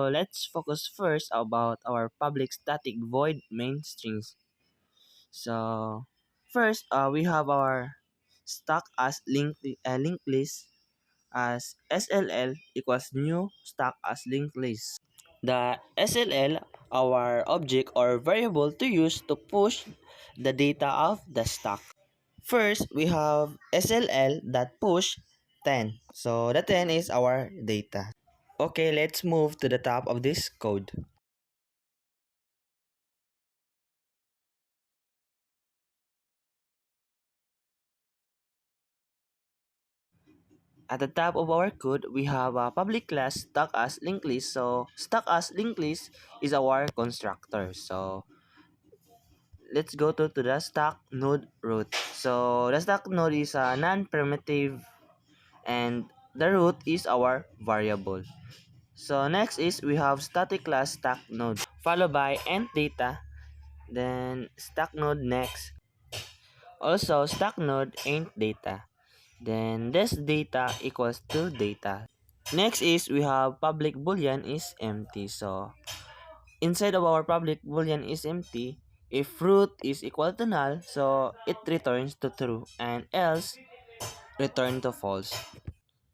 So let's focus first about our public static void main strings. So first, we have our stack as linked list as SLL equals new stack as linked list. The SLL, our object or variable to use to push the data of the stack. First, we have SLL that push 10. So the 10 is our data. Okay, let's move to the top of this code. At the top of our code, we have a public class stack as linked list. So stack as linked list is our constructor. So let's go to the stack node root. So the stack node is a non-primitive and the root is our variable. So next is we have static class stack node followed by end data, then stack node next. Also stack node ain't data. Then this data equals to data. Next is we have public boolean is empty. So inside of our public boolean is empty. If root is equal to null, so it returns to true and else return to false.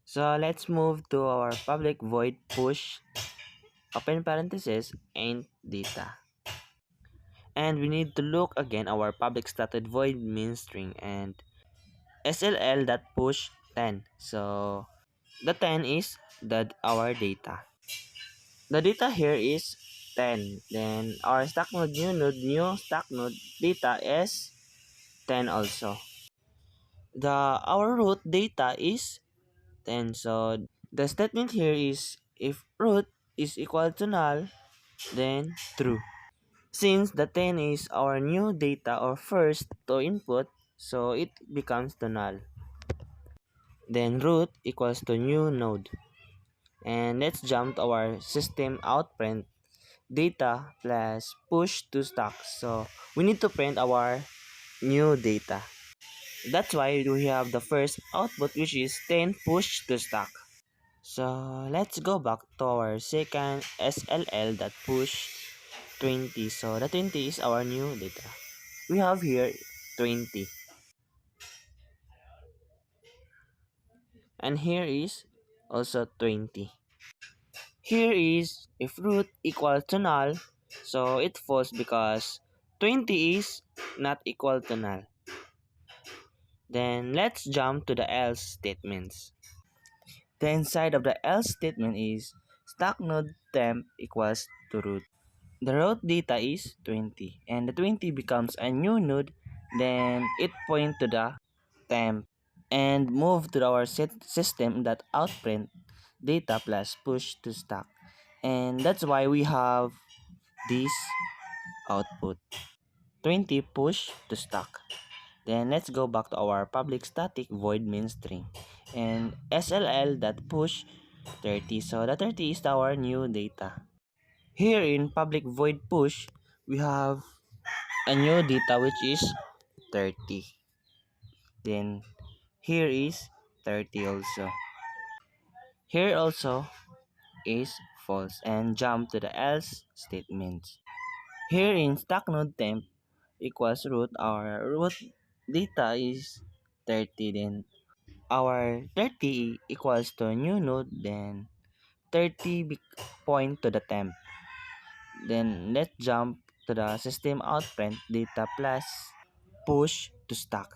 So let's move to our public void push open parenthesis ain't data. And we need to look again our public stated void main string and SLL that push 10. So the 10 is our data. The data here is 10. Then our stack node new stack node data is 10 also. Our root data is 10. So the statement here is if root is equal to null, then true. Since the 10 is our new data or first to input, so it becomes the null. Then root equals to new node. And let's jump to our system out print data plus push to stack. So we need to print our new data. That's why we have the first output which is 10 push to stack. So let's go back to our second SLL that push 20. So the 20 is our new data. We have here 20. And here is also 20. Here is if root equal to null, so it falls because 20 is not equal to null. Then let's jump to the else statements. The inside of the else statement is stack node temp equals to root. The root data is 20 and the 20 becomes a new node, then it point to the temp and move to our system that outprint data plus push to stack. And that's why we have this output 20 push to stack. Then let's go back to our public static void main string and SLL that push 30. So the 30 is our new data. Here in public void push, we have a new data which is 30. Then here is 30 also. Here also is false and jump to the else statements. Here in stack node temp equals root, our root data is 30, then our 30 equals to a new node, then 30 point to the temp. Then let's jump to the system out print data plus push to stack.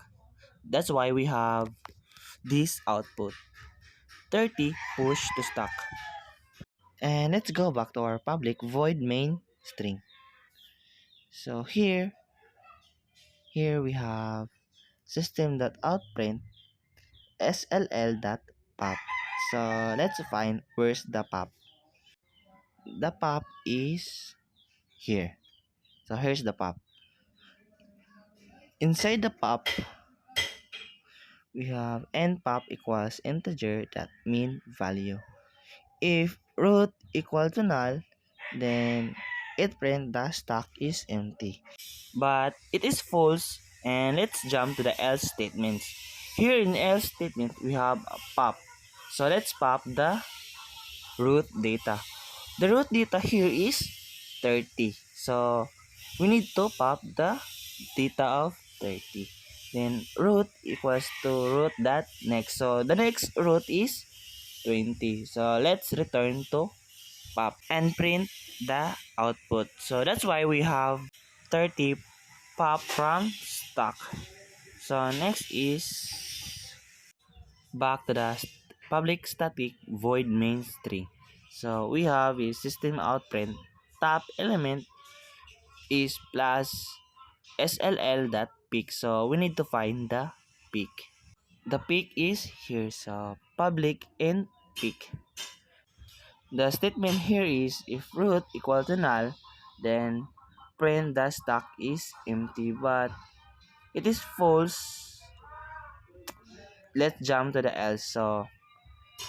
That's why we have this output 30 push to stack. And let's go back to our public void main string. So here we have system.outprint sll.pop. So let's find where's the pop. The pop is here. So here's the pop. Inside the pop, we have npop equals integer that mean value. If root equal to null, then it print the stack is empty. But it is false, and let's jump to the else statements. Here in else statement, we have a pop. So let's pop the root data. The root data here is 30. So we need to pop the data of 30. Then root equals to root that next. So the next root is 20. So let's return to pop and print the output. So that's why we have 30 pop from stock. So next is back to the public static void main string. So we have a system out print top element is plus sll dot peak. So we need to find the peak. The peak is here. So public int peak. The statement here is if root equal to null, then print the stack is empty, but it is false. Let's jump to the else. So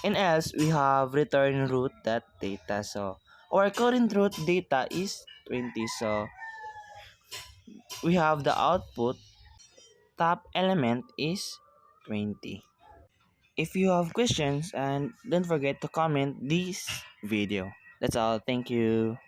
in else we have return root that data. So our current root data is 20. So we have the output top element is 20. If you have questions, and don't forget to comment this video. That's all. Thank you.